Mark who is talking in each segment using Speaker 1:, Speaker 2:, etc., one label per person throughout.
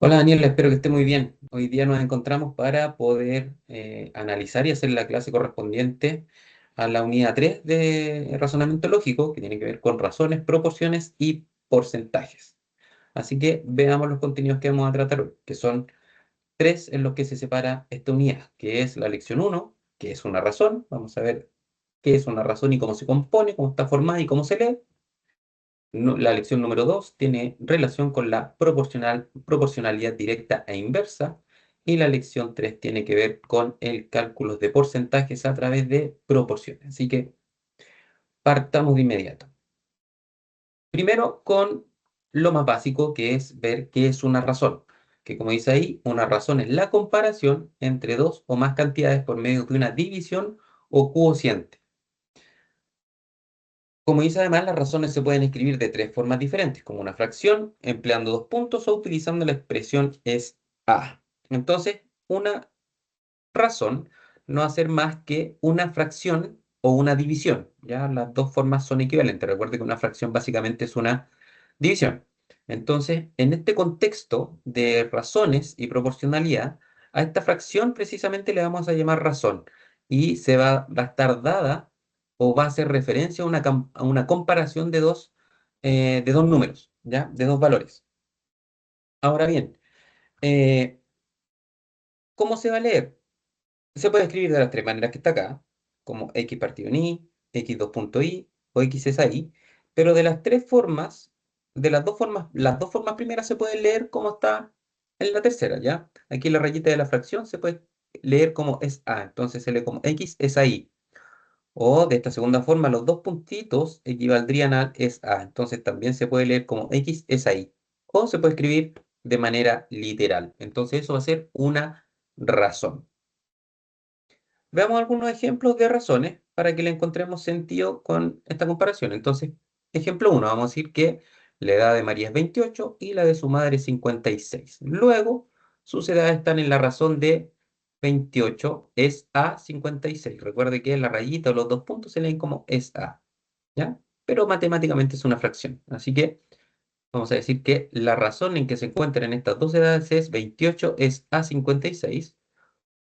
Speaker 1: Hola Daniel, espero que esté muy bien. Hoy día nos encontramos para poder analizar y hacer la clase correspondiente a la unidad 3 de razonamiento lógico, que tiene que ver con razones, proporciones y porcentajes. Así que veamos los contenidos que vamos a tratar hoy, que son tres en los que se separa esta unidad, que es la lección uno, que es una razón. Vamos a ver qué es una razón y cómo se compone, cómo está formada y cómo se lee. La lección número 2 tiene relación con la proporcionalidad directa e inversa. Y la lección 3 tiene que ver con el cálculo de porcentajes a través de proporciones. Así que partamos de inmediato. Primero con lo más básico, que es ver qué es una razón. Que como dice ahí, una razón es la comparación entre dos o más cantidades por medio de una división o quociente. Como dice además, las razones se pueden escribir de tres formas diferentes, como una fracción, empleando dos puntos o utilizando la expresión es A. Entonces, una razón no va a ser más que una fracción o una división. Ya las dos formas son equivalentes. Recuerde que una fracción básicamente es una división. Entonces, en este contexto de razones y proporcionalidad, a esta fracción precisamente le vamos a llamar razón y va a estar dada o va a hacer referencia a a una comparación de dos números, ¿ya? De dos valores. Ahora bien, eh, ¿cómo se va a leer? Se puede escribir de las tres maneras que está acá, como x partido en y, x dos punto y o x es a y, pero de las tres formas, de las dos formas primeras se puede leer como está en la tercera, ¿ya? Aquí la rayita de la fracción se puede leer como es a, entonces se lee como x es a y. O de esta segunda forma, los dos puntitos equivaldrían a es a, entonces también se puede leer como x es a y. O se puede escribir de manera literal, entonces eso va a ser una razón. Veamos algunos ejemplos de razones para que le encontremos sentido con esta comparación. Entonces, ejemplo uno, vamos a decir que la edad de María es 28 y la de su madre es 56. Luego, sus edades están en la razón de 28 es a 56. Recuerde que la rayita o los dos puntos se leen como es a, ¿ya? Pero matemáticamente es una fracción. Así que vamos a decir que la razón en que se encuentran estas dos edades es 28 es a 56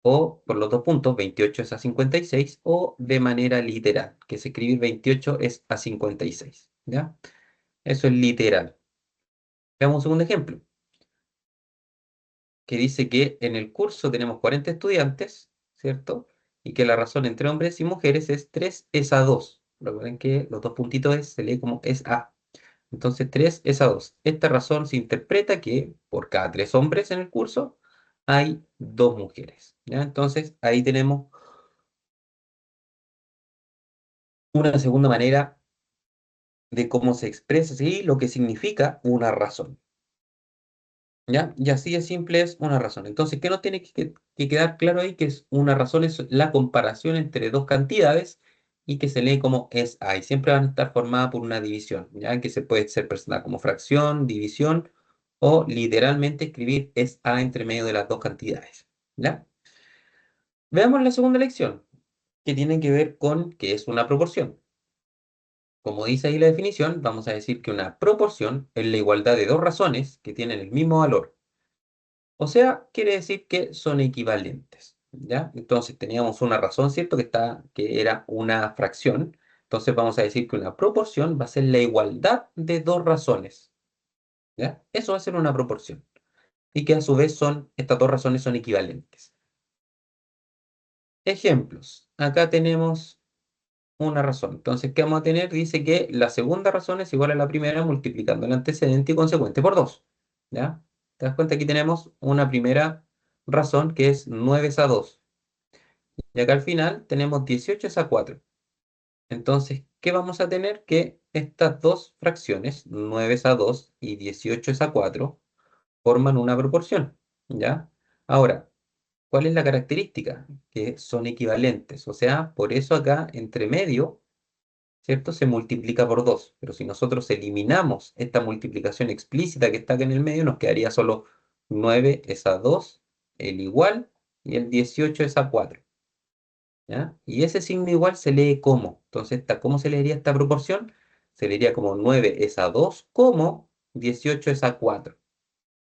Speaker 1: o por los dos puntos, 28 es a 56, o de manera literal, que se escribe 28 es a 56, ¿ya? Eso es literal. Veamos un segundo ejemplo, que dice que en el curso tenemos 40 estudiantes, ¿cierto? Y que la razón entre hombres y mujeres es 3 es a 2. Recuerden que los dos puntitos se lee como es a. Entonces 3 es a 2. Esta razón se interpreta que por cada 3 hombres en el curso hay 2 mujeres, ¿ya? Entonces ahí tenemos una segunda manera de cómo se expresa, ¿sí? Lo que significa una razón, ¿ya? Y así de simple es una razón. Entonces, ¿qué nos tiene que quedar claro ahí? Que es una razón es la comparación entre dos cantidades y que se lee como es A. Y siempre van a estar formadas por una división, ¿ya? Que se puede ser presentada como fracción, división o literalmente escribir es A entre medio de las dos cantidades, ¿ya? Veamos la segunda lección, que tiene que ver con qué es una proporción. Como dice ahí la definición, vamos a decir que una proporción es la igualdad de dos razones que tienen el mismo valor. O sea, quiere decir que son equivalentes, ¿ya? Entonces teníamos una razón, ¿cierto? Que era una fracción. Entonces vamos a decir que una proporción va a ser la igualdad de dos razones, ¿ya? Eso va a ser una proporción. Y que a su vez estas dos razones son equivalentes. Ejemplos. Acá tenemos una razón. Entonces, ¿qué vamos a tener? Dice que la segunda razón es igual a la primera multiplicando el antecedente y consecuente por 2. ¿Ya? ¿Te das cuenta? Aquí tenemos una primera razón que es 9 es a 2. Y acá al final tenemos 18 es a 4. Entonces, ¿qué vamos a tener? Que estas dos fracciones, 9 es a 2 y 18 es a 4, forman una proporción. ¿Ya? Ahora, ¿cuál es la característica? Que son equivalentes. O sea, por eso acá entre medio, ¿cierto? Se multiplica por 2. Pero si nosotros eliminamos esta multiplicación explícita que está acá en el medio, nos quedaría solo 9 es a 2, el igual, y el 18 es a 4. ¿Ya? Y ese signo igual se lee como. Entonces, ¿cómo se leería esta proporción? Se leería como 9 es a 2, como 18 es a 4.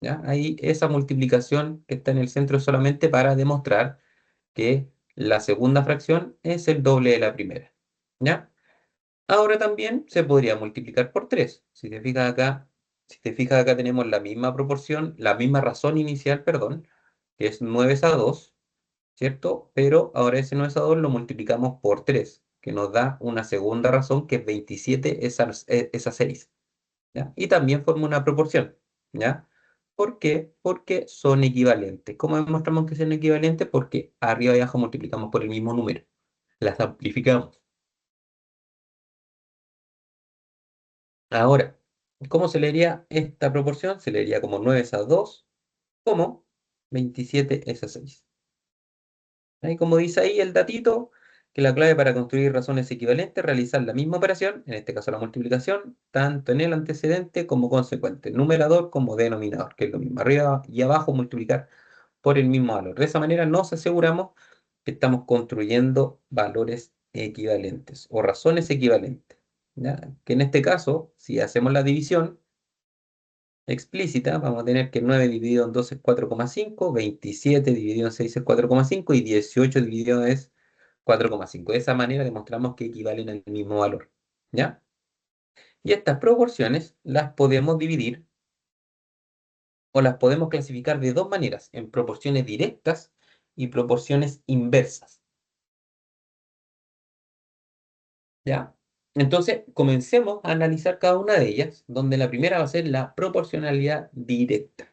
Speaker 1: ¿ya? Ahí esa multiplicación que está en el centro es solamente para demostrar que la segunda fracción es el doble de la primera, ¿ya? Ahora también se podría multiplicar por 3. Si te fijas acá tenemos la misma proporción, la misma razón inicial, perdón, que es 9 a 2, ¿cierto? Pero ahora ese 9 a 2 lo multiplicamos por 3, que nos da una segunda razón que es 27 es a 6, ¿ya? Y también forma una proporción, ¿ya? ¿Por qué? Porque son equivalentes. ¿Cómo demostramos que son equivalentes? Porque arriba y abajo multiplicamos por el mismo número. Las amplificamos. Ahora, ¿cómo se leería esta proporción? Se leería como 9 a 2, como 27 es a 6. Ahí, como dice ahí el datito, que la clave para construir razones equivalentes es realizar la misma operación, en este caso la multiplicación, tanto en el antecedente como consecuente, numerador como denominador, que es lo mismo, arriba y abajo multiplicar por el mismo valor. De esa manera nos aseguramos que estamos construyendo valores equivalentes o razones equivalentes, ¿ya? Que en este caso, si hacemos la división explícita, vamos a tener que 9 dividido en 2 es 4,5, 27 dividido en 6 es 4,5 y 18 dividido es 4,5. De esa manera demostramos que equivalen al mismo valor, ¿ya? Y estas proporciones las podemos dividir o las podemos clasificar de dos maneras, en proporciones directas y proporciones inversas, ¿ya? Entonces, comencemos a analizar cada una de ellas, donde la primera va a ser la proporcionalidad directa.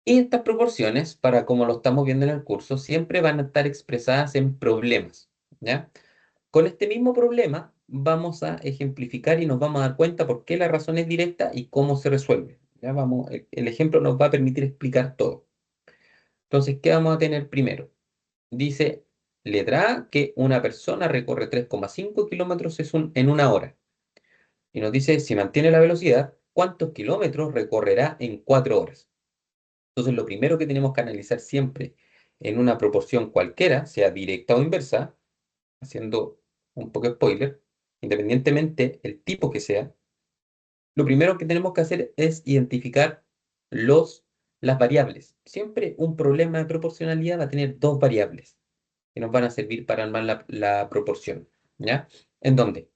Speaker 1: Y estas proporciones, para como lo estamos viendo en el curso, siempre van a estar expresadas en problemas, ¿ya? Con este mismo problema vamos a ejemplificar y nos vamos a dar cuenta por qué la razón es directa y cómo se resuelve. ¿Ya? El ejemplo nos va a permitir explicar todo. Entonces, ¿qué vamos a tener primero? Dice, letra A, que una persona recorre 3,5 kilómetros en una hora. Y nos dice, si mantiene la velocidad, ¿cuántos kilómetros recorrerá en 4 horas? Entonces, lo primero que tenemos que analizar siempre en una proporción cualquiera, sea directa o inversa, haciendo un poco spoiler, independientemente el tipo que sea, lo primero que tenemos que hacer es identificar los, las variables. Siempre un problema de proporcionalidad va a tener dos variables que nos van a servir para armar la proporción, ¿ya? ¿En dónde?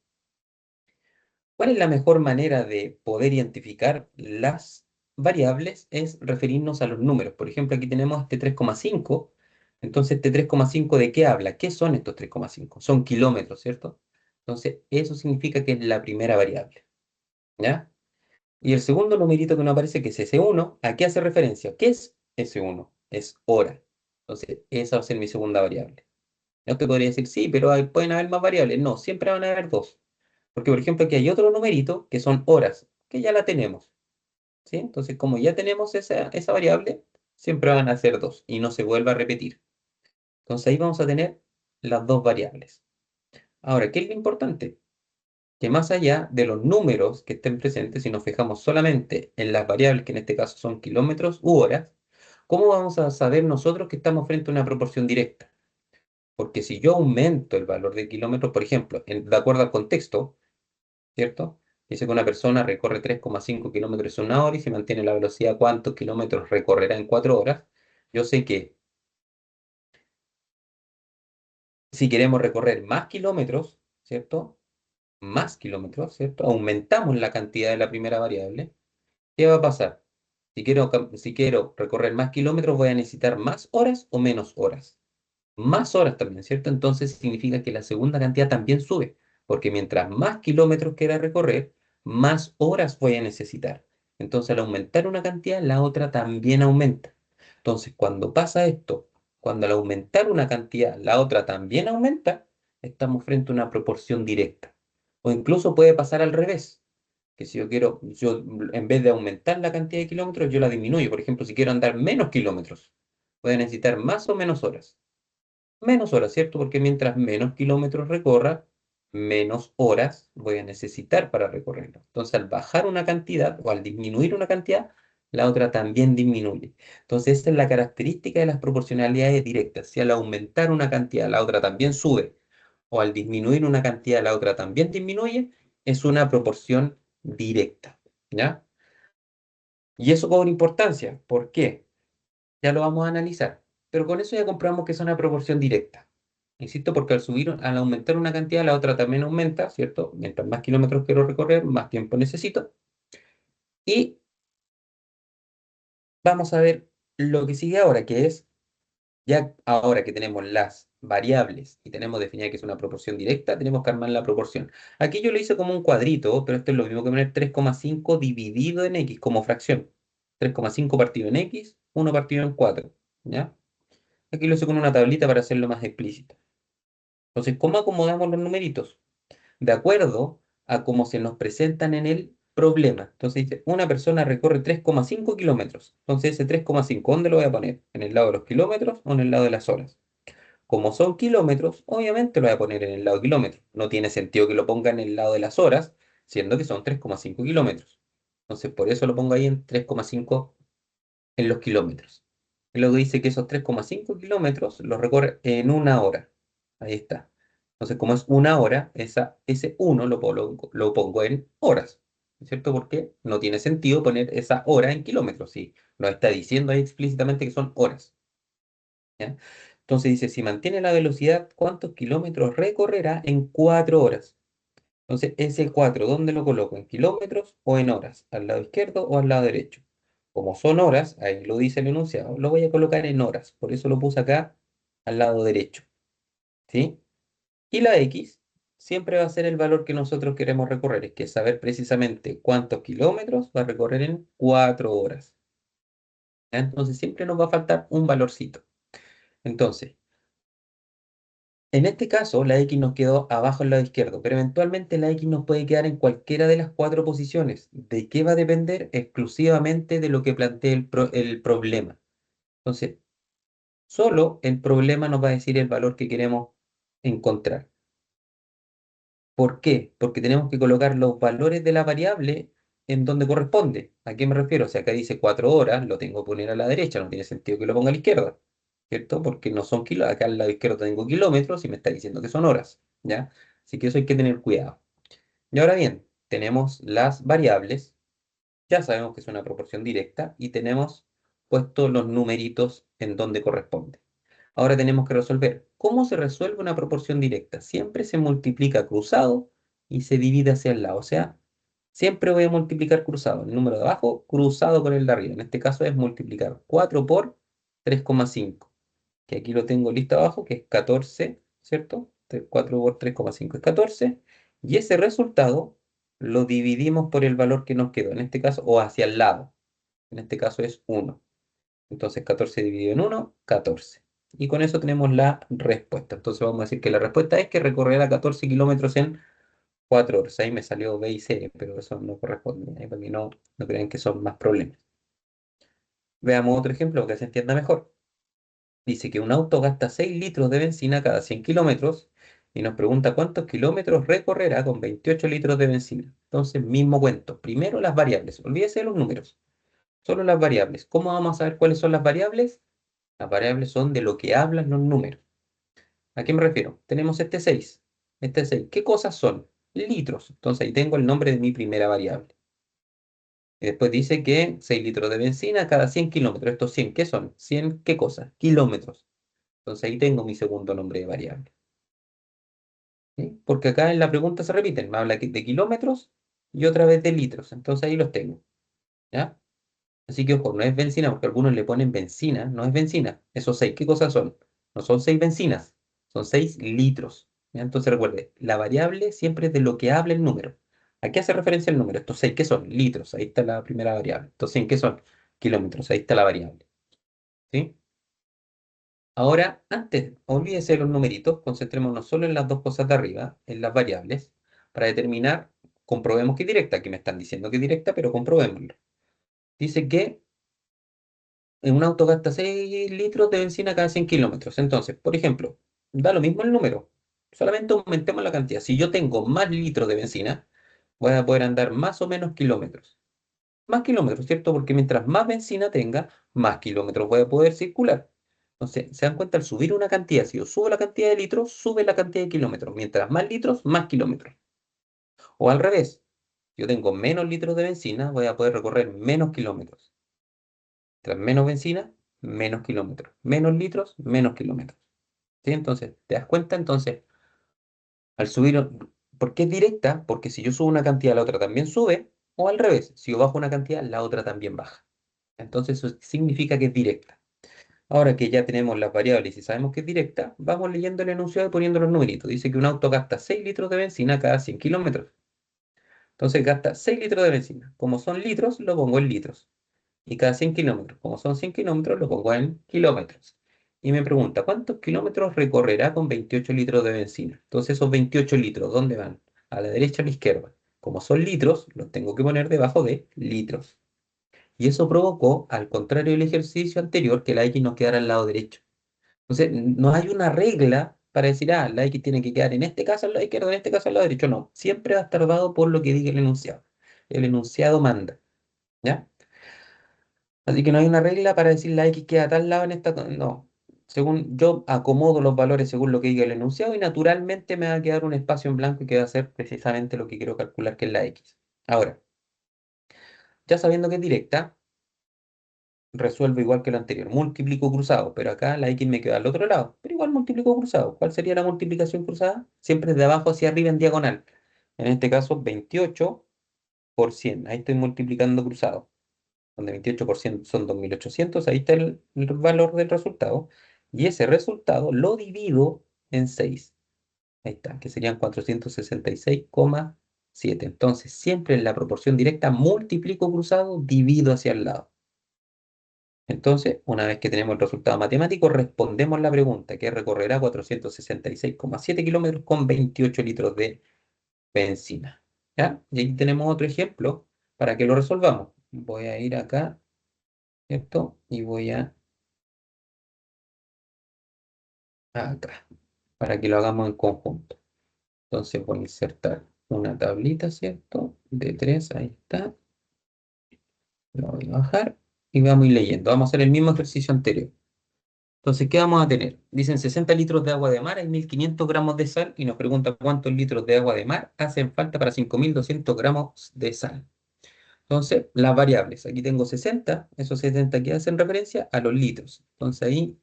Speaker 1: ¿Cuál es la mejor manera de poder identificar las variables? Es referirnos a los números. Por ejemplo, aquí tenemos este 3,5. Entonces, este 3,5, ¿de qué habla? ¿Qué son estos 3,5? Son kilómetros, ¿cierto? Entonces, eso significa que es la primera variable, ¿ya? Y el segundo numerito que nos aparece, que es S1, ¿a qué hace referencia? ¿Qué es S1? Es hora. Entonces, esa va a ser mi segunda variable. Ya usted podría decir, sí, pero pueden haber más variables. No, siempre van a haber dos. Porque, por ejemplo, aquí hay otro numerito que son horas, que ya la tenemos, ¿sí? Entonces, como ya tenemos esa variable, siempre van a ser dos y no se vuelve a repetir. Entonces, ahí vamos a tener las dos variables. Ahora, ¿qué es lo importante? Que más allá de los números que estén presentes, si nos fijamos solamente en las variables, que en este caso son kilómetros u horas, ¿cómo vamos a saber nosotros que estamos frente a una proporción directa? Porque si yo aumento el valor de kilómetros, por ejemplo, de acuerdo al contexto, ¿cierto? Dice que una persona recorre 3,5 kilómetros en una hora y si mantiene la velocidad, ¿cuántos kilómetros recorrerá en 4 horas? Yo sé que si queremos recorrer más kilómetros, ¿cierto? Más kilómetros, ¿cierto? Aumentamos la cantidad de la primera variable. ¿Qué va a pasar? Si quiero recorrer más kilómetros, voy a necesitar más horas o menos horas. Más horas también, ¿cierto? Entonces significa que la segunda cantidad también sube, porque mientras más kilómetros quiera recorrer, más horas voy a necesitar. Entonces al aumentar una cantidad, la otra también aumenta. Entonces cuando pasa esto, cuando al aumentar una cantidad, la otra también aumenta, estamos frente a una proporción directa. O incluso puede pasar al revés, que si yo en vez de aumentar la cantidad de kilómetros, yo la disminuyo. Por ejemplo, si quiero andar menos kilómetros, voy a necesitar más o menos horas. Menos horas, ¿cierto? Porque mientras menos kilómetros recorra, menos horas voy a necesitar para recorrerlo. Entonces, al bajar una cantidad o al disminuir una cantidad, la otra también disminuye. Entonces, esa es la característica de las proporcionalidades directas. Si al aumentar una cantidad, la otra también sube, o al disminuir una cantidad, la otra también disminuye, es una proporción directa. ¿ya? Y eso cobra importancia. ¿Por qué? Ya lo vamos a analizar. Pero con eso ya comprobamos que es una proporción directa. Insisto, porque al aumentar una cantidad, la otra también aumenta, ¿cierto? Mientras más kilómetros quiero recorrer, más tiempo necesito. Y vamos a ver lo que sigue ahora, que es, ya ahora que tenemos las variables y tenemos definida que es una proporción directa, tenemos que armar la proporción. Aquí yo lo hice como un cuadrito, pero esto es lo mismo que poner 3,5 dividido en x como fracción. 3,5 partido en x, 1 partido en 4. ¿Ya? Aquí lo hice con una tablita para hacerlo más explícito. Entonces, ¿cómo acomodamos los numeritos? De acuerdo a cómo se nos presentan en el problema. Entonces dice, una persona recorre 3,5 kilómetros. Entonces ese 3,5, ¿dónde lo voy a poner? ¿En el lado de los kilómetros o en el lado de las horas? Como son kilómetros, obviamente lo voy a poner en el lado de kilómetros. No tiene sentido que lo ponga en el lado de las horas, siendo que son 3,5 kilómetros. Entonces por eso lo pongo ahí en 3,5 en los kilómetros. Y luego dice que esos 3,5 kilómetros los recorre en una hora. Ahí está. Entonces, como es una hora, ese uno lo pongo en horas. ¿Cierto? Porque no tiene sentido poner esa hora en kilómetros. Sí, nos está diciendo ahí explícitamente que son horas. ¿Ya? Entonces dice, si mantiene la velocidad, ¿cuántos kilómetros recorrerá en 4 horas? Entonces, ese 4, ¿dónde lo coloco? ¿En kilómetros o en horas? ¿Al lado izquierdo o al lado derecho? Como son horas, ahí lo dice el enunciado, lo voy a colocar en horas. Por eso lo puse acá al lado derecho. ¿Sí? Y la X siempre va a ser el valor que nosotros queremos recorrer. Es que saber precisamente cuántos kilómetros va a recorrer en 4 horas. ¿Ya? Entonces, siempre nos va a faltar un valorcito. Entonces, en este caso, la X nos quedó abajo al lado izquierdo, pero eventualmente la X nos puede quedar en cualquiera de las 4 posiciones. ¿De qué va a depender? Exclusivamente de lo que plantee el problema. Entonces, solo el problema nos va a decir el valor que queremos encontrar. ¿Por qué? Porque tenemos que colocar los valores de la variable en donde corresponde. ¿A qué me refiero? O sea, acá dice 4 horas, lo tengo que poner a la derecha, no tiene sentido que lo ponga a la izquierda, ¿cierto? Porque no son kilómetros, acá al lado izquierdo tengo kilómetros y me está diciendo que son horas, ¿ya? Así que eso hay que tener cuidado. Y ahora bien, tenemos las variables, ya sabemos que es una proporción directa y tenemos puestos los numeritos en donde corresponde. Ahora tenemos que resolver cómo se resuelve una proporción directa. Siempre se multiplica cruzado y se divide hacia el lado. O sea, siempre voy a multiplicar cruzado. El número de abajo cruzado con el de arriba. En este caso es multiplicar 4 por 3,5. Que aquí lo tengo listo abajo, que es 14, ¿cierto? 4 por 3,5 es 14. Y ese resultado lo dividimos por el valor que nos quedó. En este caso, o hacia el lado. En este caso es 1. Entonces 14 dividido en 1, 14. Y con eso tenemos la respuesta. Entonces vamos a decir que la respuesta es que recorrerá 14 kilómetros en 4 horas. Ahí me salió B y C, pero eso no corresponde. Ahí para que no crean que son más problemas. Veamos otro ejemplo para que se entienda mejor. Dice que un auto gasta 6 litros de benzina cada 100 kilómetros y nos pregunta cuántos kilómetros recorrerá con 28 litros de benzina. Entonces, mismo cuento. Primero las variables. Olvídese de los números. Solo las variables. ¿Cómo vamos a saber cuáles son las variables? Las variables son de lo que hablan los números. ¿A qué me refiero? Tenemos este 6. Este 6. ¿Qué cosas son? Litros. Entonces ahí tengo el nombre de mi primera variable. Y después dice que 6 litros de benzina cada 100 kilómetros. ¿Estos 100 qué son? 100 ¿qué cosa? Kilómetros. Entonces ahí tengo mi segundo nombre de variable. ¿Sí? Porque acá en la pregunta se repiten. Me habla de kilómetros y otra vez de litros. Entonces ahí los tengo. ¿Ya? Así que ojo, no es benzina, porque algunos le ponen benzina, no es benzina. Esos 6, ¿qué cosas son? No son 6 bencinas, son 6 litros. ¿Ya? Entonces recuerde, la variable siempre es de lo que habla el número. ¿A qué hace referencia el número? Estos 6, ¿qué son? Litros, ahí está la primera variable. Estos 100, ¿qué son? Kilómetros, ahí está la variable. ¿Sí? Ahora, antes, olvídese de los numeritos, concentrémonos solo en las dos cosas de arriba, en las variables, para determinar, comprobemos que es directa, que me están diciendo que es directa, pero comprobémoslo. Dice que en un auto gasta 6 litros de benzina cada 100 kilómetros. Entonces, por ejemplo, da lo mismo el número. Solamente aumentemos la cantidad. Si yo tengo más litros de benzina, voy a poder andar más o menos kilómetros. Más kilómetros, ¿cierto? Porque mientras más benzina tenga, más kilómetros voy a poder circular. Entonces, se dan cuenta, al subir una cantidad, si yo subo la cantidad de litros, sube la cantidad de kilómetros. Mientras más litros, más kilómetros. O al revés. yo tengo menos litros de benzina, voy a poder recorrer menos kilómetros. Tras menos benzina, menos kilómetros. Menos litros, menos kilómetros. ¿Sí? Entonces, ¿te das cuenta? Entonces, al subir, ¿por qué es directa? Porque si yo subo una cantidad, la otra también sube, o al revés, si yo bajo una cantidad, la otra también baja. Entonces, eso significa que es directa. Ahora que ya tenemos las variables y sabemos que es directa, vamos leyendo el enunciado y poniendo los numeritos. Dice que un auto gasta 6 litros de benzina cada 100 kilómetros. Entonces gasta 6 litros de benzina. Como son litros, lo pongo en litros. Y cada 100 kilómetros, como son 100 kilómetros, lo pongo en kilómetros. Y me pregunta, ¿cuántos kilómetros recorrerá con 28 litros de benzina? Entonces esos 28 litros, ¿dónde van? ¿A la derecha o a la izquierda? Como son litros, los tengo que poner debajo de litros. Y eso provocó, al contrario del ejercicio anterior, que la X nos quedara al lado derecho. Entonces, no hay una regla para decir, la X tiene que quedar en este caso al lado izquierdo, en este caso al lado derecho. No, siempre va a estar dado por lo que diga el enunciado. El enunciado manda, ¿ya? Así que no hay una regla para decir la X queda a tal lado en esta. No. Según yo acomodo los valores según lo que diga el enunciado y naturalmente me va a quedar un espacio en blanco que va a ser precisamente lo que quiero calcular, que es la X. Ahora, ya sabiendo que es directa, resuelvo igual que lo anterior. Multiplico cruzado, pero acá la X me queda al otro lado. Pero igual multiplico cruzado. ¿Cuál sería la multiplicación cruzada? Siempre de abajo hacia arriba en diagonal. En este caso, 28 por 100. Ahí estoy multiplicando cruzado. Donde 28% son 2.800, ahí está el valor del resultado. Y ese resultado lo divido en 6. Ahí está, que serían 466,7. Entonces, siempre en la proporción directa multiplico cruzado, divido hacia el lado. Entonces, una vez que tenemos el resultado matemático, respondemos la pregunta, que recorrerá 466,7 kilómetros con 28 litros de benzina. ¿Ya? Y ahí tenemos otro ejemplo para que lo resolvamos. Voy a ir acá, ¿cierto? Y voy acá, para que lo hagamos en conjunto. Entonces voy a insertar una tablita, ¿cierto? De 3, ahí está. Lo voy a bajar y vamos a ir leyendo. Vamos a hacer el mismo ejercicio anterior. Entonces, ¿qué vamos a tener? Dicen 60 litros de agua de mar, hay 1.500 gramos de sal y nos pregunta cuántos litros de agua de mar hacen falta para 5.200 gramos de sal. Entonces, las variables. Aquí tengo 60, esos 60 que hacen referencia a los litros. Entonces ahí,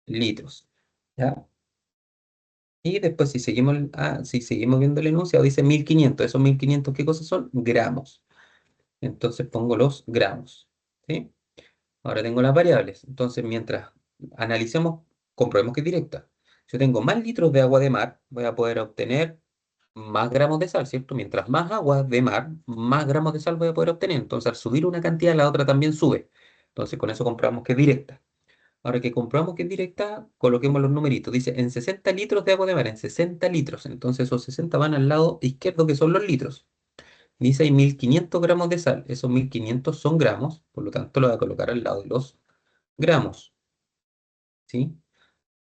Speaker 1: litros. ¿Ya? Y después, si seguimos viendo el enunciado, dice 1.500. ¿Esos 1.500 qué cosas son? Gramos. Entonces pongo los gramos. ¿Sí? Ahora tengo las variables. Entonces, mientras analicemos, comprobemos que es directa. Si yo tengo más litros de agua de mar, voy a poder obtener más gramos de sal, ¿cierto? Mientras más agua de mar, más gramos de sal voy a poder obtener. Entonces, al subir una cantidad, la otra también sube. Entonces, con eso comprobamos que es directa. Ahora que comprobamos que es directa, coloquemos los numeritos. Dice en 60 litros de agua de mar, en 60 litros. Entonces, esos 60 van al lado izquierdo, que son los litros. Dice hay 1.500 gramos de sal. Esos 1.500 son gramos, por lo tanto, lo voy a colocar al lado de los gramos. ¿Sí?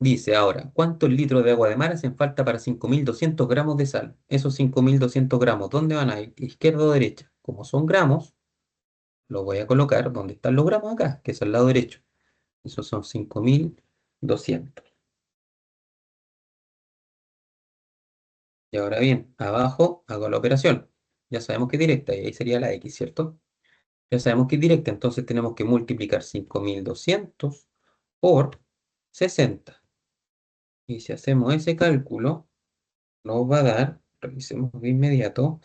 Speaker 1: Dice ahora, ¿cuántos litros de agua de mar hacen falta para 5.200 gramos de sal? Esos 5.200 gramos, ¿dónde van a ir? ¿Izquierda o derecha? Como son gramos, los voy a colocar donde están los gramos acá, que es al lado derecho. Esos son 5.200. Y ahora bien, abajo hago la operación. Ya sabemos que es directa y ahí sería la X, ¿cierto? Ya sabemos que es directa, entonces tenemos que multiplicar 5.200 por 60. Y si hacemos ese cálculo, nos va a dar, revisemos de inmediato,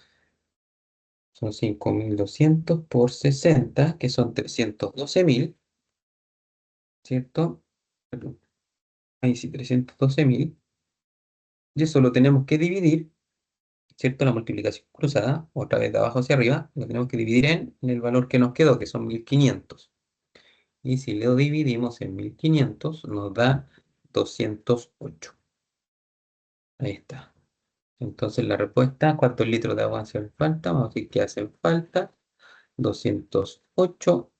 Speaker 1: son 5.200 por 60, que son 312.000, ¿cierto? Perdón, ahí sí, 312.000. Y eso lo tenemos que dividir, ¿cierto? La multiplicación cruzada, otra vez de abajo hacia arriba, lo tenemos que dividir en el valor que nos quedó, que son 1.500. Y si lo dividimos en 1.500, nos da 208. Ahí está. Entonces la respuesta, ¿cuántos litros de agua hacen falta? Vamos a decir que hacen falta 208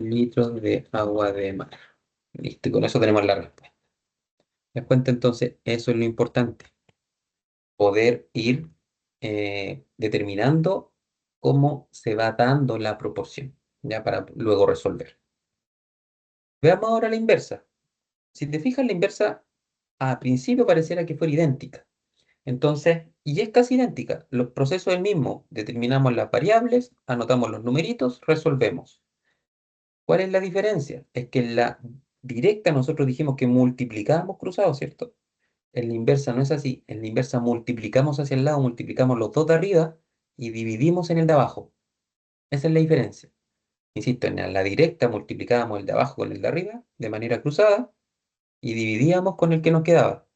Speaker 1: litros de agua de mar. Listo, y con eso tenemos la respuesta. ¿Te das cuenta? Entonces, eso es lo importante, poder ir determinando cómo se va dando la proporción, ya para luego resolver. Veamos ahora la inversa. Si te fijas, la inversa a principio pareciera que fuera idéntica. Entonces, Y es casi idéntica. Los procesos es el mismo. Determinamos las variables, anotamos los numeritos, resolvemos. ¿Cuál es la diferencia? Es que en la directa nosotros dijimos que multiplicábamos cruzados, ¿cierto? En la inversa no es así. En la inversa multiplicamos hacia el lado, multiplicamos los dos de arriba y dividimos en el de abajo. Esa es la diferencia. Insisto, en la directa multiplicábamos el de abajo con el de arriba de manera cruzada y dividíamos con el que nos quedaba.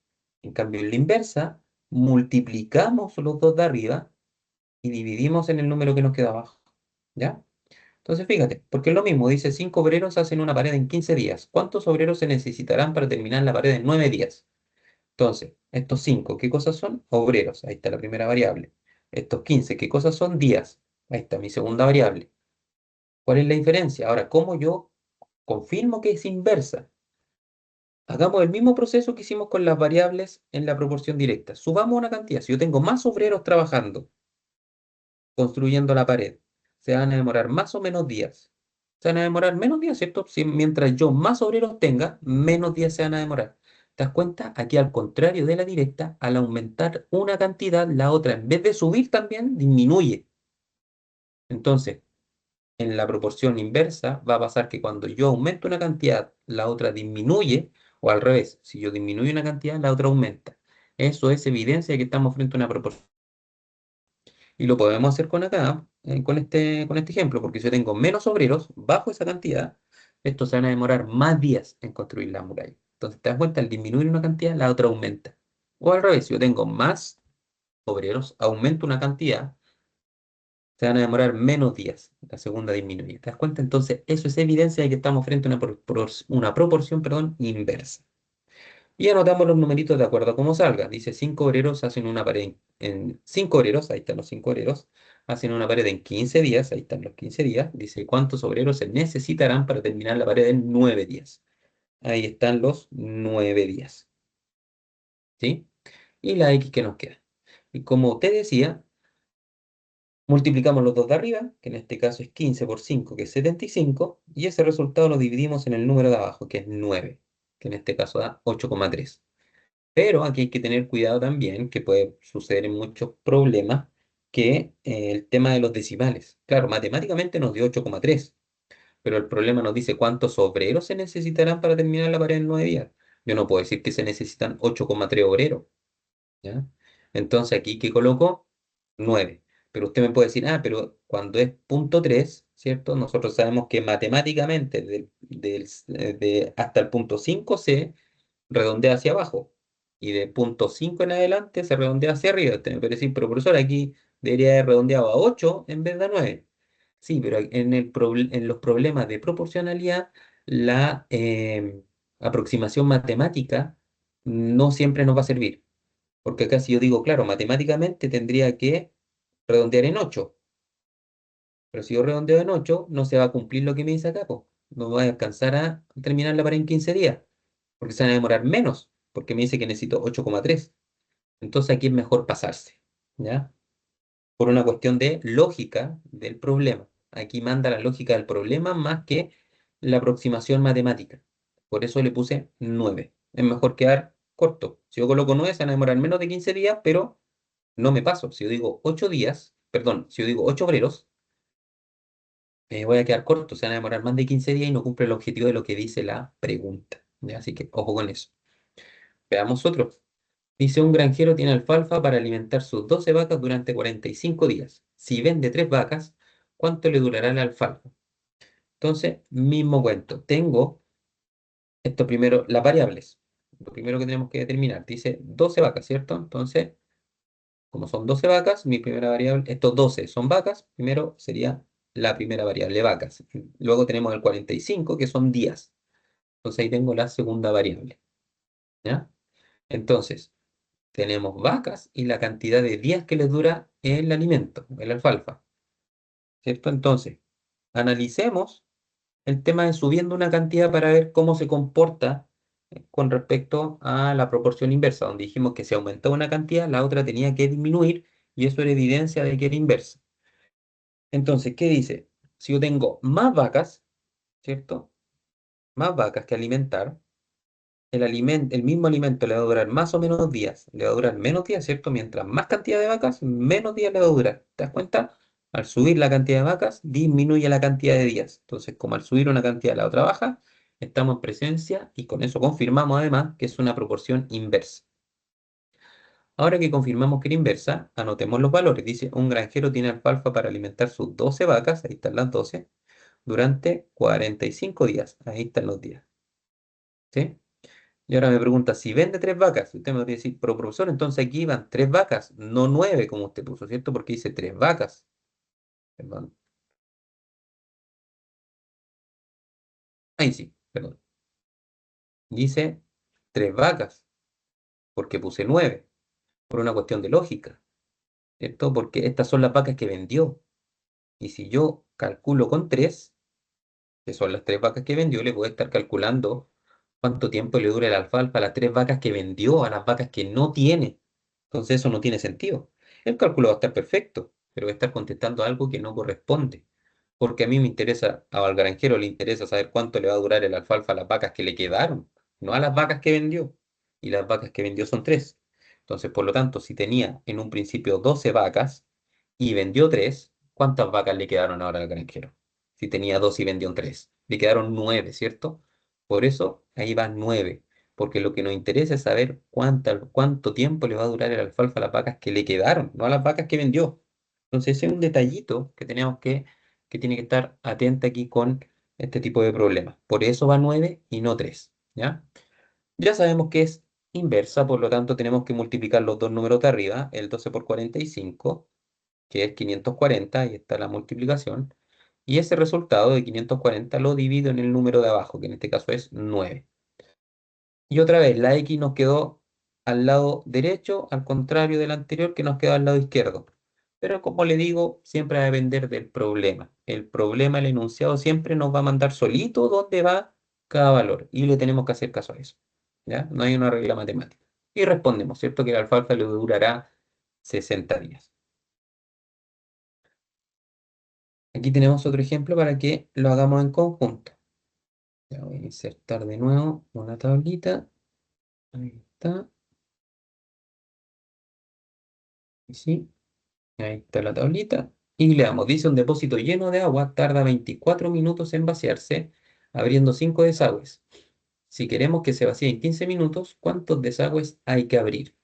Speaker 1: En cambio, en la inversa, multiplicamos los dos de arriba y dividimos en el número que nos queda abajo. ¿Ya? Entonces, fíjate, porque es lo mismo, dice 5 obreros hacen una pared en 15 días. ¿Cuántos obreros se necesitarán para terminar la pared en 9 días? Entonces, estos 5, ¿qué cosas son? Obreros, ahí está la primera variable. Estos 15, ¿qué cosas son? Días. Ahí está mi segunda variable. ¿Cuál es la diferencia? Ahora, ¿cómo yo confirmo que es inversa? Hagamos el mismo proceso que hicimos con las variables en la proporción directa. Subamos una cantidad. Si yo tengo más obreros trabajando, construyendo la pared, se van a demorar más o menos días. Se van a demorar menos días, ¿cierto? Si, mientras yo más obreros tenga, menos días se van a demorar. ¿Te das cuenta? Aquí al contrario de la directa, al aumentar una cantidad, la otra en vez de subir también, disminuye. Entonces, en la proporción inversa va a pasar que cuando yo aumento una cantidad, la otra disminuye, o al revés, si yo disminuyo una cantidad, la otra aumenta. Eso es evidencia de que estamos frente a una proporción. Y lo podemos hacer con acá, con este ejemplo, porque si yo tengo menos obreros bajo esa cantidad, estos se van a demorar más días en construir la muralla. Entonces, te das cuenta, al disminuir una cantidad, la otra aumenta. O al revés, si yo tengo más obreros, aumento una cantidad, se van a demorar menos días. La segunda disminuye. ¿Te das cuenta? Entonces, eso es evidencia de que estamos frente a una proporción, perdón, inversa. Y anotamos los numeritos de acuerdo a cómo salga. Dice 5 obreros hacen una pared en 5 obreros, ahí están los 5 obreros, hacen una pared en 15 días, ahí están los 15 días. Dice cuántos obreros se necesitarán para terminar la pared en 9 días. Ahí están los 9 días. ¿Sí? Y la X que nos queda. Y como te decía, multiplicamos los dos de arriba, que en este caso es 15 por 5, que es 75, y ese resultado lo dividimos en el número de abajo, que es 9, que en este caso da 8,3. Pero aquí hay que tener cuidado también, que puede suceder en muchos problemas, que el tema de los decimales. Claro, matemáticamente nos dio 8,3, pero el problema nos dice cuántos obreros se necesitarán para terminar la pared en 9 días. Yo no puedo decir que se necesitan 8,3 obreros, ¿ya? Entonces aquí, ¿qué coloco? 9. Pero usted me puede decir, ah, pero cuando es punto 3, ¿cierto? Nosotros sabemos que matemáticamente hasta el punto 5 se redondea hacia abajo. Y de punto 5 en adelante se redondea hacia arriba. Usted me puede decir, pero profesor, aquí debería haber redondeado a 8 en vez de a 9. Sí, pero en los problemas de proporcionalidad, la aproximación matemática no siempre nos va a servir. Porque acá si yo digo, claro, matemáticamente tendría que redondear en 8. Pero si yo redondeo en 8 no se va a cumplir lo que me dice acá, po. No voy a alcanzar a terminar la pared en 15 días. Porque se van a demorar menos. Porque me dice que necesito 8,3. Entonces aquí es mejor pasarse, ¿ya? Por una cuestión de lógica del problema. Aquí manda la lógica del problema más que la aproximación matemática. Por eso le puse 9. Es mejor quedar corto. Si yo coloco 9, se van a demorar menos de 15 días, pero no me paso. Si yo digo 8 días, perdón, si yo digo 8 obreros, voy a quedar corto. Se van a demorar más de 15 días y no cumple el objetivo de lo que dice la pregunta, ¿ya? Así que ojo con eso. Veamos otro. Dice, un granjero tiene alfalfa para alimentar sus 12 vacas durante 45 días. Si vende 3 vacas, ¿cuánto le durará la alfalfa? Entonces, mismo cuento. Tengo esto primero, las variables. Lo primero que tenemos que determinar. Dice 12 vacas, ¿cierto? Entonces, como son 12 vacas, mi primera variable, estos 12 son vacas, primero sería la primera variable, vacas. Luego tenemos el 45, que son días. Entonces ahí tengo la segunda variable, ¿ya? Entonces, tenemos vacas y la cantidad de días que les dura el alimento, el alfalfa, ¿cierto? Entonces, analicemos el tema de subiendo una cantidad para ver cómo se comporta con respecto a la proporción inversa, donde dijimos que si aumentaba una cantidad, la otra tenía que disminuir y eso era evidencia de que era inversa. Entonces, ¿qué dice? Si yo tengo más vacas, ¿cierto? Más vacas que alimentar, el mismo alimento le va a durar más o menos días, le va a durar menos días, ¿cierto? Mientras más cantidad de vacas, menos días le va a durar. ¿Te das cuenta? Al subir la cantidad de vacas, disminuye la cantidad de días. Entonces, como al subir una cantidad, la otra baja, estamos en presencia y con eso confirmamos además que es una proporción inversa. Ahora que confirmamos que era inversa, anotemos los valores. Dice, un granjero tiene alfalfa para alimentar sus 12 vacas, ahí están las 12, durante 45 días. Ahí están los días. ¿Sí? Y ahora me pregunta, si vende 3 vacas, usted me podría decir, pero profesor, entonces aquí van 3 vacas, no 9 como usted puso, ¿cierto? Porque dice 3 vacas. Perdón. Ahí sí, perdón. Dice 3 vacas, porque puse 9 por una cuestión de lógica, ¿cierto? Porque estas son las vacas que vendió. Y si yo calculo con 3, que son las 3 vacas que vendió, le voy a estar calculando cuánto tiempo le dura el alfalfa a las 3 vacas que vendió, a las vacas que no tiene. Entonces eso no tiene sentido. El cálculo va a estar perfecto, pero va a estar contestando algo que no corresponde. Porque a mí me interesa, al granjero le interesa saber cuánto le va a durar el alfalfa a las vacas que le quedaron, no a las vacas que vendió. Y las vacas que vendió son 3. Entonces, por lo tanto, si tenía en un principio 12 vacas y vendió 3, ¿cuántas vacas le quedaron ahora al granjero? Si tenía 2 y vendió 3, le quedaron 9, ¿cierto? Por eso ahí van 9, porque lo que nos interesa es saber cuánto tiempo le va a durar el alfalfa a las vacas que le quedaron, no a las vacas que vendió. Entonces, ese es un detallito que tenemos que tiene que estar atenta aquí con este tipo de problemas. Por eso va 9 y no 3, ¿ya? Ya sabemos que es inversa, por lo tanto tenemos que multiplicar los dos números de arriba, el 12 por 45, que es 540, ahí está la multiplicación, y ese resultado de 540 lo divido en el número de abajo, que en este caso es 9. Y otra vez, la X nos quedó al lado derecho, al contrario del anterior que nos quedó al lado izquierdo. Pero como le digo, siempre va a depender del problema. El problema, el enunciado, siempre nos va a mandar solito dónde va cada valor. Y le tenemos que hacer caso a eso. ¿Ya? No hay una regla matemática. Y respondemos, ¿cierto? Que la alfalfa le durará 60 días. Aquí tenemos otro ejemplo para que lo hagamos en conjunto. Ya voy a insertar de nuevo una tablita. Ahí está. Y sí. Ahí está la tablita. Y le damos, dice un depósito lleno de agua tarda 24 minutos en vaciarse, abriendo 5 desagües. Si queremos que se vacíe en 15 minutos, ¿cuántos desagües hay que abrir?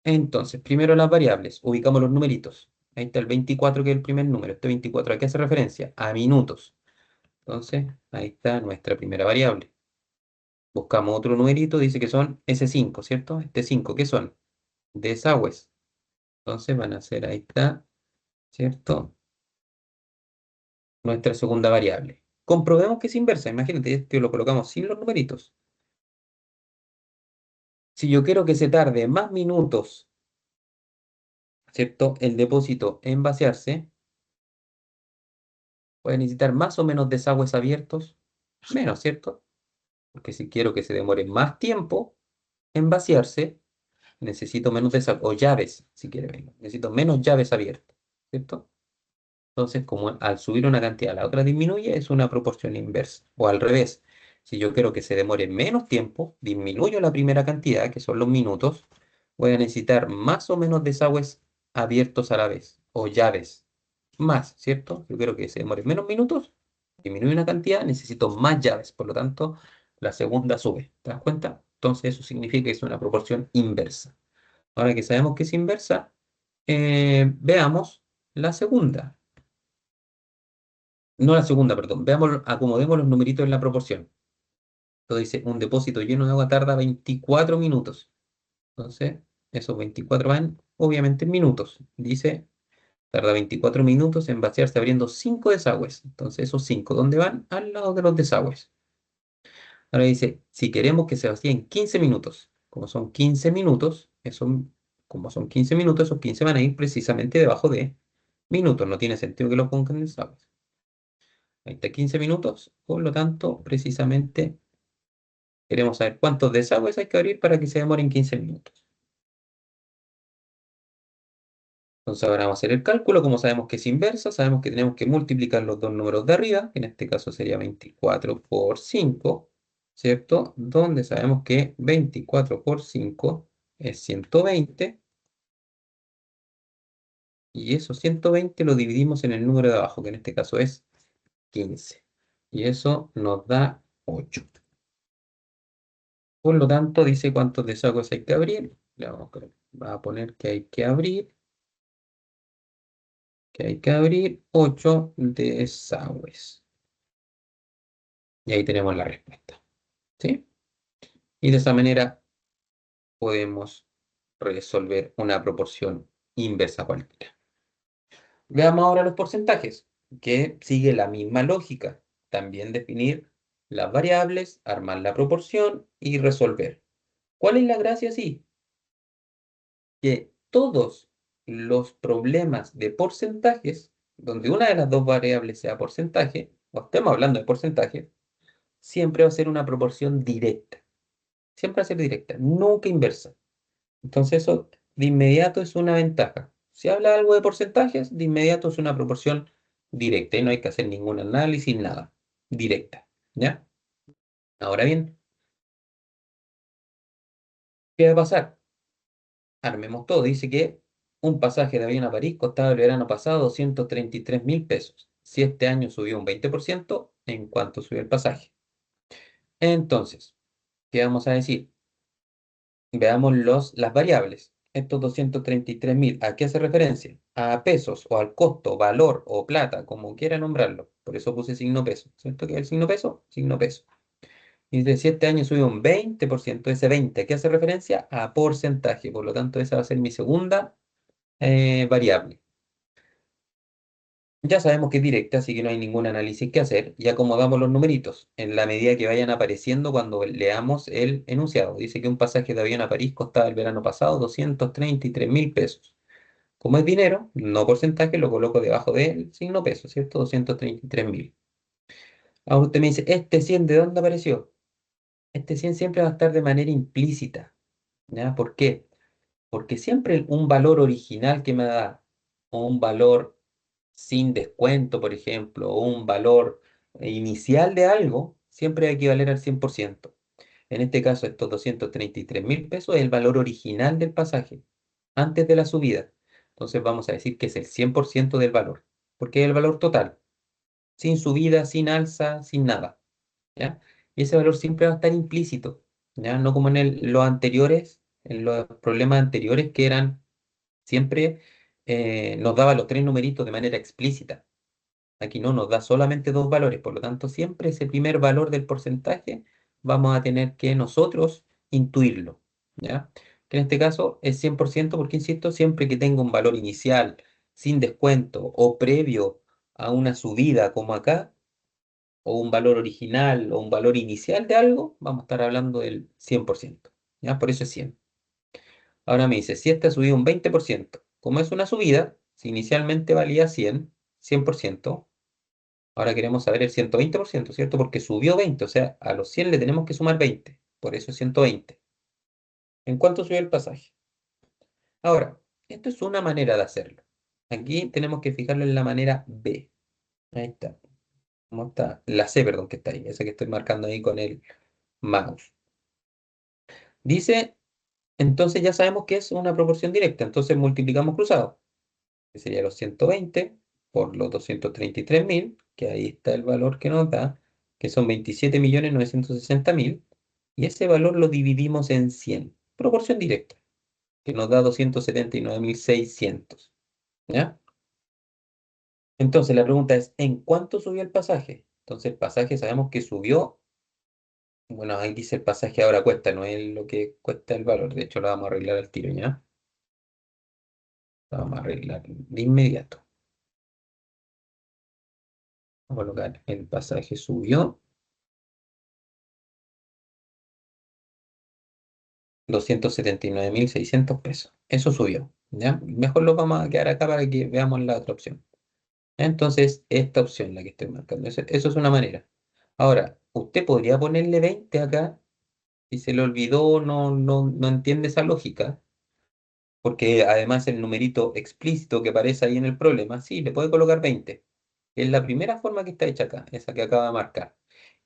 Speaker 1: Entonces, primero las variables, ubicamos los numeritos. Ahí está el 24 que es el primer número. Este 24 ¿a qué hace referencia? A minutos. Entonces, ahí está nuestra primera variable. Buscamos otro numerito, dice que son S5, ¿cierto? Este 5, ¿qué son? Desagües. Entonces van a ser, ahí está, ¿cierto? Nuestra segunda variable. Comprobemos que es inversa. Imagínate, esto lo colocamos sin los numeritos. Si yo quiero que se tarde más minutos, ¿cierto? El depósito en vaciarse, voy a necesitar más o menos desagües abiertos, menos, ¿cierto? Porque si quiero que se demore más tiempo en vaciarse, necesito menos desagües, o llaves, si quiere, venga. Necesito menos llaves abiertas, ¿cierto? Entonces, como al subir una cantidad, la otra disminuye, es una proporción inversa. O al revés, si yo quiero que se demore menos tiempo, disminuyo la primera cantidad, que son los minutos, voy a necesitar más o menos desagües abiertos a la vez, o llaves. Más, ¿cierto? Yo quiero que se demore menos minutos, disminuye una cantidad, necesito más llaves. Por lo tanto, la segunda sube. ¿Te das cuenta? Entonces, eso significa que es una proporción inversa. Ahora que sabemos que es inversa, veamos la segunda. No la segunda, perdón. Veamos, acomodemos los numeritos en la proporción. Entonces dice, un depósito lleno de agua tarda 24 minutos. Entonces, esos 24 van, obviamente, en minutos. Dice, tarda 24 minutos en vaciarse abriendo 5 desagües. Entonces, esos 5, ¿dónde van? Al lado de los desagües. Ahora dice, si queremos que se vacíe en 15 minutos, como son 15 minutos, como son 15 minutos, esos 15 van a ir precisamente debajo de minutos. No tiene sentido que lo pongan en desagües. Ahí está 15 minutos, por lo tanto, precisamente queremos saber cuántos desagües hay que abrir para que se demoren 15 minutos. Entonces ahora vamos a hacer el cálculo. Como sabemos que es inversa, sabemos que tenemos que multiplicar los dos números de arriba, que en este caso sería 24 por 5. ¿cierto? Donde sabemos que 24 por 5 es 120, y eso 120 lo dividimos en el número de abajo, que en este caso es 15. Y eso nos da 8. Por lo tanto, dice cuántos desagües hay que abrir. Va a poner que hay que abrir, 8 desagües. Y ahí tenemos la respuesta. ¿Sí? Y de esa manera podemos resolver una proporción inversa cualquiera. Veamos ahora los porcentajes, que sigue la misma lógica. También definir las variables, armar la proporción y resolver. ¿Cuál es la gracia? Sí, que todos los problemas de porcentajes, donde una de las dos variables sea porcentaje, o estemos hablando de porcentaje, siempre va a ser una proporción directa. Siempre va a ser directa, nunca inversa. Entonces eso de inmediato es una ventaja. Si habla algo de porcentajes, de inmediato es una proporción directa y no hay que hacer ningún análisis, nada. Directa. ¿Ya? Ahora bien, ¿qué va a pasar? Armemos todo. Dice que un pasaje de avión a París costaba el verano pasado 233.000 pesos. Si este año subió un 20%, ¿en cuánto subió el pasaje? Entonces, ¿qué vamos a decir? Veamos las variables. Estos 233.000, ¿a qué hace referencia? A pesos o al costo, valor o plata, como quiera nombrarlo. Por eso puse signo peso. ¿Cierto que es el signo peso? Signo peso. Y de si este año subió un 20%, ese 20, ¿a qué hace referencia? A porcentaje. Por lo tanto, esa va a ser mi segunda variable. Ya sabemos que es directa, así que no hay ningún análisis que hacer. Y acomodamos los numeritos en la medida que vayan apareciendo cuando leamos el enunciado. Dice que un pasaje de avión a París costaba el verano pasado 233.000 pesos. Como es dinero, no porcentaje, lo coloco debajo del signo peso, ¿cierto? 233.000. Ahora usted me dice, ¿este 100 de dónde apareció? Este 100 siempre va a estar de manera implícita. ¿Ya? ¿Por qué? Porque siempre un valor original que me da, o un valor sin descuento, por ejemplo, o un valor inicial de algo, siempre va a equivaler al 100%. En este caso, estos 233.000 pesos es el valor original del pasaje, antes de la subida. Entonces vamos a decir que es el 100% del valor, porque es el valor total, sin subida, sin alza, sin nada. ¿Ya? Y ese valor siempre va a estar implícito, ¿ya? No como en los anteriores, en los problemas anteriores que eran siempre nos daba los tres numeritos de manera explícita. Aquí no nos da solamente dos valores, por lo tanto, siempre ese primer valor del porcentaje vamos a tener que nosotros intuirlo, ¿ya? Que en este caso es 100% porque, insisto, siempre que tenga un valor inicial, sin descuento o previo a una subida como acá, o un valor original o un valor inicial de algo, vamos a estar hablando del 100%, ¿ya? Por eso es 100. Ahora me dice, si esta subió un 20%, como es una subida, si inicialmente valía 100%, ahora queremos saber el 120%, ¿cierto? Porque subió 20, o sea, a los 100 le tenemos que sumar 20, por eso es 120. ¿En cuánto subió el pasaje? Ahora, esto es una manera de hacerlo. Aquí tenemos que fijarlo en la manera B. Ahí está. ¿Cómo está? La C, perdón, que está ahí, esa que estoy marcando ahí con el mouse. Dice, entonces ya sabemos que es una proporción directa, entonces multiplicamos cruzado, que sería los 120 por los 233.000, que ahí está el valor que nos da, que son 27.960.000, y ese valor lo dividimos en 100, proporción directa, que nos da 279.600, ¿ya? Entonces la pregunta es, ¿en cuánto subió el pasaje? Entonces el pasaje sabemos que subió, bueno, ahí dice el pasaje ahora cuesta, no es lo que cuesta el valor, de hecho lo vamos a arreglar al tiro, ¿ya? Lo vamos a arreglar de inmediato. Vamos a colocar el pasaje subió 279.600 pesos. Eso subió, ¿ya? Mejor lo vamos a quedar acá para que veamos la otra opción. Entonces, esta opción, la que estoy marcando, eso es una manera. Ahora, usted podría ponerle 20 acá, si se le olvidó, no entiende esa lógica, porque además el numerito explícito que aparece ahí en el problema, sí, le puede colocar 20. Es la primera forma que está hecha acá, esa que acaba de marcar.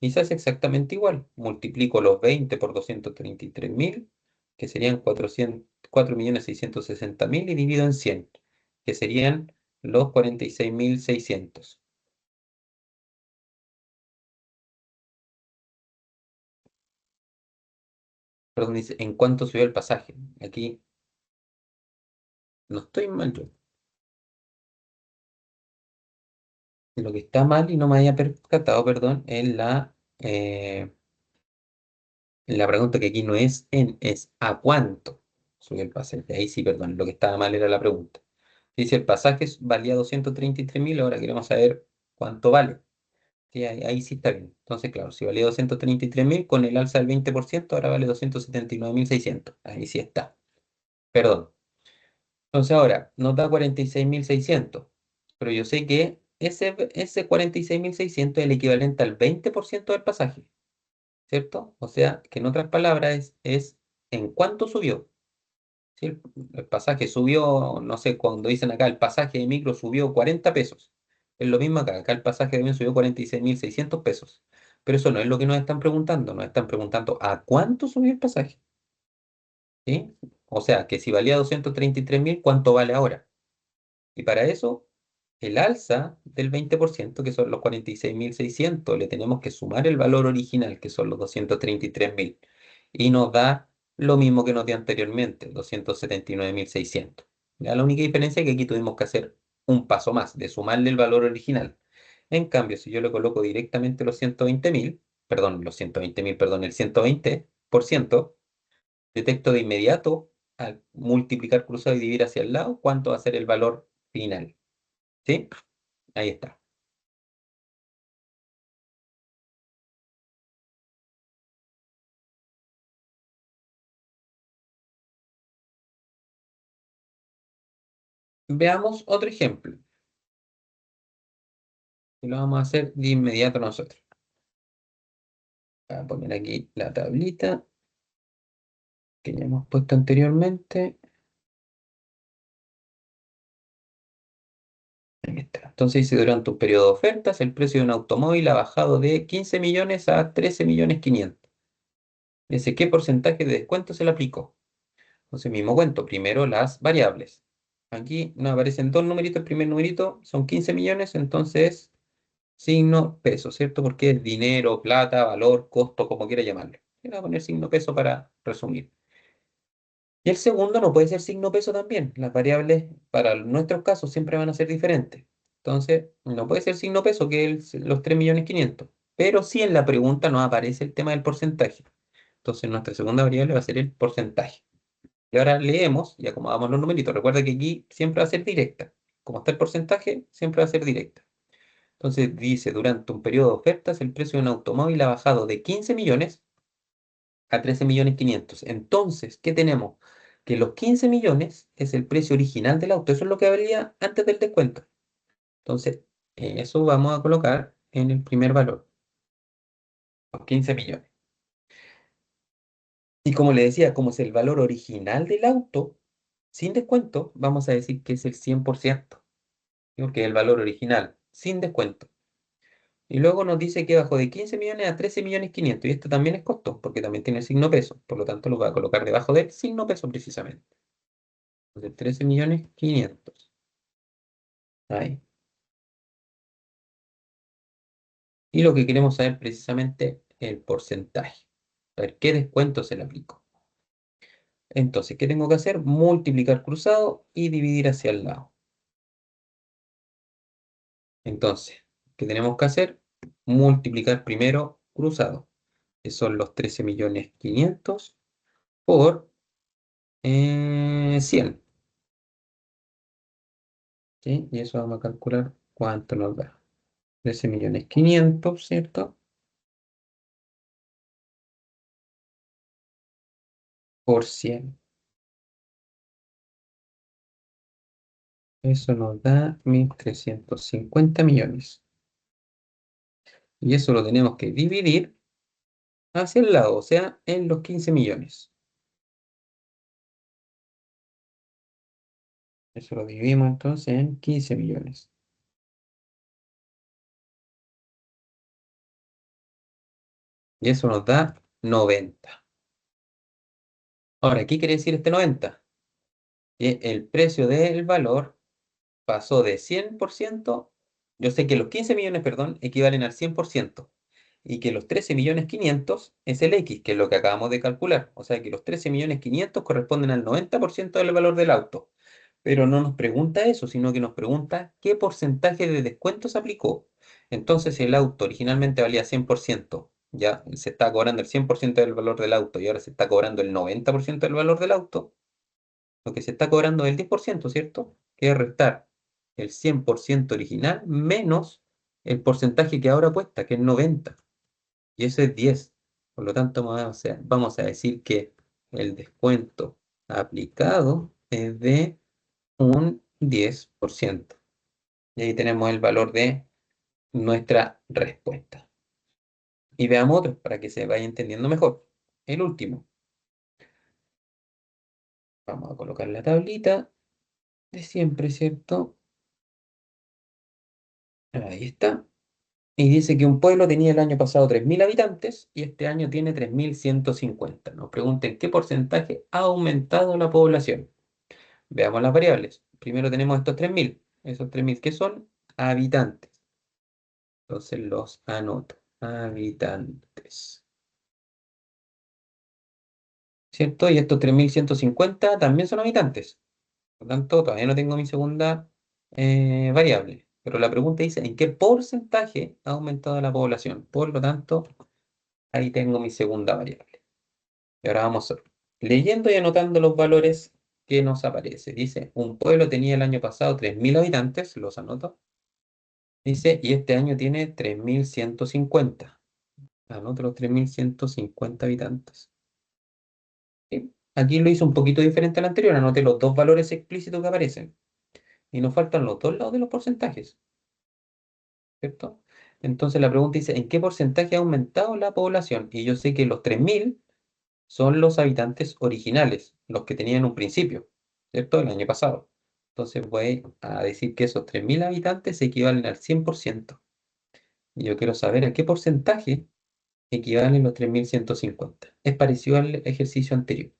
Speaker 1: Y se hace exactamente igual. Multiplico los 20 por 233.000, que serían 4.660.000, y divido en 100, que serían los 46.600. Perdón, dice, ¿en cuánto subió el pasaje? Aquí no estoy mal yo. Lo que está mal y no me haya percatado, perdón, es la pregunta, que aquí no es es ¿a cuánto subió el pasaje? Ahí sí, perdón, lo que estaba mal era la pregunta. Dice, el pasaje valía 233.000, ahora queremos saber cuánto vale. Sí, ahí sí está bien. Entonces, claro, si valía 233.000, con el alza del 20%, ahora vale 279.600. Ahí sí está. Perdón. Entonces ahora nos da 46.600. Pero yo sé que ese 46.600 es el equivalente al 20% del pasaje, ¿cierto? O sea, que en otras palabras es en cuánto subió. Si el pasaje subió, no sé, cuando dicen acá el pasaje de micro subió 40 pesos. Es lo mismo acá. Acá el pasaje de avión subió 46.600 pesos. Pero eso no es lo que nos están preguntando. Nos están preguntando ¿a cuánto subió el pasaje? ¿Sí? O sea, que si valía 233.000, ¿cuánto vale ahora? Y para eso, el alza del 20%, que son los 46.600, le tenemos que sumar el valor original, que son los 233.000. Y nos da lo mismo que nos dio anteriormente, 279.600. Ya, la única diferencia es que aquí tuvimos que hacer un paso más, de sumarle el valor original. En cambio, si yo le coloco directamente los 120.000, perdón, los 120.000, perdón, el 120%, detecto de inmediato, al multiplicar cruzado y dividir hacia el lado, cuánto va a ser el valor final. ¿Sí? Ahí está. Veamos otro ejemplo. Y lo vamos a hacer de inmediato nosotros. Voy a poner aquí la tablita que ya hemos puesto anteriormente. Ahí está. Entonces dice, durante un periodo de ofertas, el precio de un automóvil ha bajado de 15 millones a 13.500.000. Dice, ¿qué porcentaje de descuento se le aplicó? Entonces, mismo cuento. Primero las variables. Aquí nos aparecen dos numeritos. El primer numerito son 15 millones, entonces signo peso, ¿cierto? Porque es dinero, plata, valor, costo, como quiera llamarlo. Le voy a poner signo peso para resumir. Y el segundo no puede ser signo peso también. Las variables para nuestros casos siempre van a ser diferentes. Entonces, no puede ser signo peso, que es los 3.500.000. Pero sí en la pregunta nos aparece el tema del porcentaje. Entonces, nuestra segunda variable va a ser el porcentaje. Y ahora leemos y acomodamos los numeritos. Recuerda que aquí siempre va a ser directa. Como está el porcentaje, siempre va a ser directa. Entonces dice, durante un periodo de ofertas, el precio de un automóvil ha bajado de 15 millones a 13.500.000. Entonces, ¿qué tenemos? Que los 15 millones es el precio original del auto. Eso es lo que valía antes del descuento. Entonces, eso vamos a colocar en el primer valor, los 15 millones. Y como le decía, como es el valor original del auto, sin descuento, vamos a decir que es el 100%, ¿sí? Porque es el valor original, sin descuento. Y luego nos dice que bajó de 15 millones a 13.500.000. Y esto también es costo, porque también tiene el signo peso. Por lo tanto, lo voy a colocar debajo del signo peso precisamente. Entonces, 13.500.000. Ahí. Y lo que queremos saber precisamente es el porcentaje. A ver, ¿qué descuento se le aplicó? Entonces, ¿qué tengo que hacer? Multiplicar cruzado y dividir hacia el lado. Entonces, ¿qué tenemos que hacer? Multiplicar primero cruzado, que son los 13.500.000 por 100. ¿Sí? Y eso vamos a calcular cuánto nos da. 13.500.000, ¿cierto? Por 100. Eso nos da 1.350 millones. Y eso lo tenemos que dividir hacia el lado, o sea, en los 15 millones. Eso lo dividimos entonces en 15 millones. Y eso nos da 90. Ahora, ¿qué quiere decir este 90? Que el precio del valor pasó de 100%, yo sé que los 15 millones, perdón, equivalen al 100%, y que los 13.500.000 es el X, que es lo que acabamos de calcular. O sea que los 13.500.000 corresponden al 90% del valor del auto. Pero no nos pregunta eso, sino que nos pregunta qué porcentaje de descuento se aplicó. Entonces, si el auto originalmente valía 100%, ya se está cobrando el 100% del valor del auto y ahora se está cobrando el 90% del valor del auto, lo que se está cobrando es el 10%, ¿cierto? Que es restar el 100% original menos el porcentaje que ahora cuesta, que es 90, y eso es 10. Por lo tanto, vamos a decir que el descuento aplicado es de un 10%. Y ahí tenemos el valor de nuestra respuesta. Y veamos otros para que se vaya entendiendo mejor. El último. Vamos a colocar la tablita de siempre, ¿cierto? Ahí está. Y dice que un pueblo tenía el año pasado 3.000 habitantes y este año tiene 3.150. Nos pregunten qué porcentaje ha aumentado la población. Veamos las variables. Primero tenemos estos 3.000. Esos 3.000 que son habitantes. Entonces los anoto. Habitantes. ¿Cierto? Y estos 3.150 también son habitantes. Por lo tanto, todavía no tengo mi segunda variable. Pero la pregunta dice, ¿en qué porcentaje ha aumentado la población? Por lo tanto, ahí tengo mi segunda variable. Y ahora vamos leyendo y anotando los valores que nos aparece. Dice, un pueblo tenía el año pasado 3.000 habitantes, los anoto. Dice, y este año tiene 3.150. Anoto los 3.150 habitantes. ¿Sí? Aquí lo hice un poquito diferente al anterior, anoté los dos valores explícitos que aparecen. Y nos faltan los dos lados de los porcentajes, ¿cierto? Entonces la pregunta dice, ¿en qué porcentaje ha aumentado la población? Y yo sé que los 3.000 son los habitantes originales, los que tenían un principio, ¿cierto? El año pasado. Entonces voy a decir que esos 3.000 habitantes equivalen al 100%. Y yo quiero saber a qué porcentaje equivalen los 3.150. Es parecido al ejercicio anterior,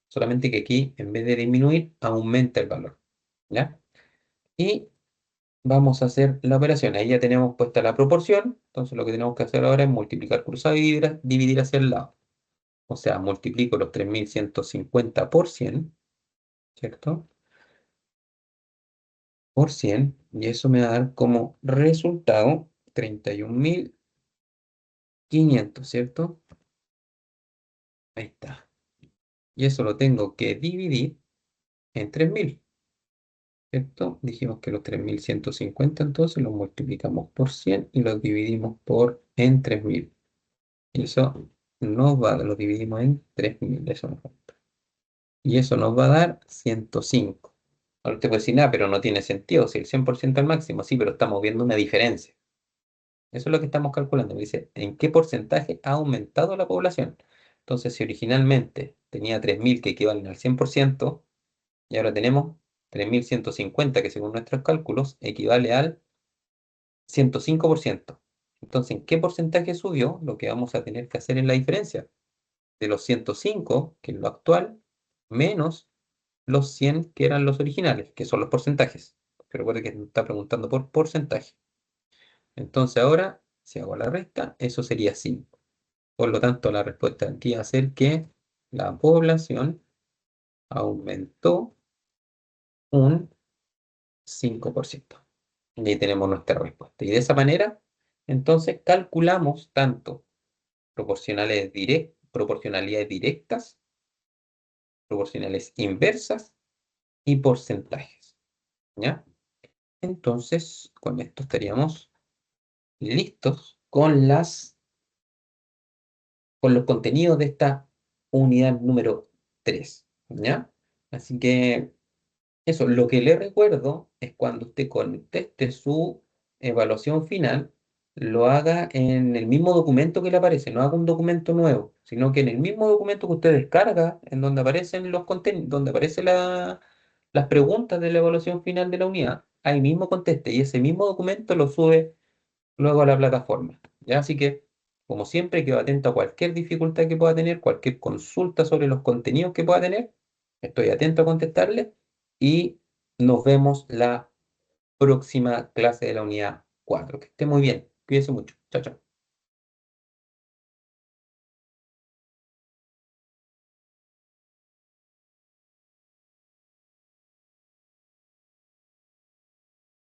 Speaker 1: solamente que aquí, en vez de disminuir, aumenta el valor, ¿ya? Y vamos a hacer la operación. Ahí ya tenemos puesta la proporción. Entonces lo que tenemos que hacer ahora es multiplicar cruzado y dividir hacia el lado. O sea, multiplico los 3.150 por 100, ¿cierto? Por 100, y eso me va a dar como resultado 31.500, ¿cierto? Ahí está. Y eso lo tengo que dividir en 3.000, ¿cierto? Dijimos que los 3.150 entonces los multiplicamos por 100 y los dividimos en 3.000. Y eso nos va, lo dividimos en 3.000, eso nos falta. Y eso nos va a dar 105. Ahora te puedo decir, nada, pero no tiene sentido, si el 100% al máximo, sí, pero estamos viendo una diferencia. Eso es lo que estamos calculando. Me dice, ¿en qué porcentaje ha aumentado la población? Entonces, si originalmente tenía 3.000 que equivalen al 100%, y ahora tenemos 3.150 que según nuestros cálculos equivale al 105%. Entonces, ¿en qué porcentaje subió? Lo que vamos a tener que hacer es la diferencia de los 105, que es lo actual, menos los 100 que eran los originales, que son los porcentajes. Porque recuerda que nos está preguntando por porcentaje. Entonces ahora, si hago la resta, eso sería 5. Por lo tanto, la respuesta aquí va a ser que la población aumentó un 5%. Y ahí tenemos nuestra respuesta. Y de esa manera, entonces, calculamos tanto proporcionalidades directas, proporcionales inversas y porcentajes. ¿Ya? Entonces, con esto estaríamos listos con los contenidos de esta unidad número 3, ¿ya? Así que eso, lo que le recuerdo es cuando usted conteste su evaluación final, lo haga en el mismo documento que le aparece, no haga un documento nuevo, sino que en el mismo documento que usted descarga, en donde aparecen los contenidos, donde aparecen las preguntas de la evaluación final de la unidad, ahí mismo conteste y ese mismo documento lo sube luego a la plataforma, ¿ya? Así que Como siempre, quedo atento a cualquier dificultad que pueda tener, cualquier consulta sobre los contenidos que pueda tener. Estoy atento a contestarle y nos vemos la próxima clase de la unidad 4. Que esté muy bien. Cuídense mucho. Chao, chao.